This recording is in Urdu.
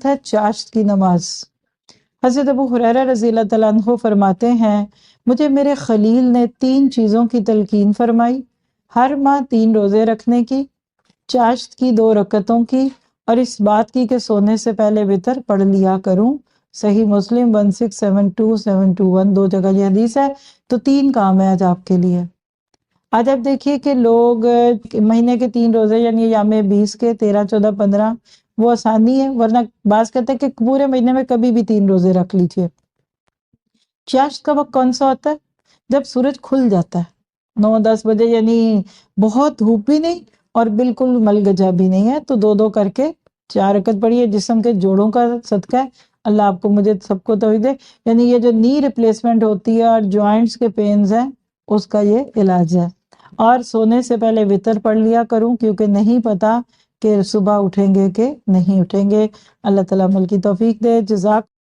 ہے چاشت کی نماز۔ حضرت ابو ہریرہ رضی اللہ تعالیٰ عنہ فرماتے ہیں مجھے میرے خلیل نے 3 چیزوں کی تلقین فرمائی، ہر ماہ 3 روزے رکھنے کی، چاشت کی 2 رکعتوں کی، اور اس بات کی کہ سونے سے پہلے وتر پڑھ لیا کروں۔ صحیح مسلم 1672721 2 جگہ یہ حدیث ہے۔ تو 3 کام ہے آج آپ کے لیے۔ آج آپ دیکھیے کہ لوگ مہینے کے 3 روزے یعنی ایام 20 کے 13 14 15 وہ آسانی ہے، ورنہ بعض کہتے ہیں کہ پورے مہینے میں کبھی بھی 3 روزے رکھ لیجئے۔ چاشت کا وقت کون سا ہوتا ہے؟ جب سورج کھل جاتا ہے 9-10 بجے، یعنی بہت دھوپ بھی نہیں اور بالکل ملگجا بھی نہیں ہے، تو 2 کر کے 4 رکعت پڑھیے۔ جسم کے جوڑوں کا صدقہ ہے، اللہ آپ کو مجھے سب کو توفیق دے۔ یعنی یہ جو نی ریپلیسمنٹ ہوتی ہے اور جوائنٹس کے پینز ہیں اس کا یہ علاج ہے۔ اور سونے سے پہلے وتر پڑھ لیا کروں، کیونکہ نہیں پتا کہ صبح اٹھیں گے کہ نہیں اٹھیں گے۔ اللہ تعالیٰ عمل کی توفیق دے۔ جزاک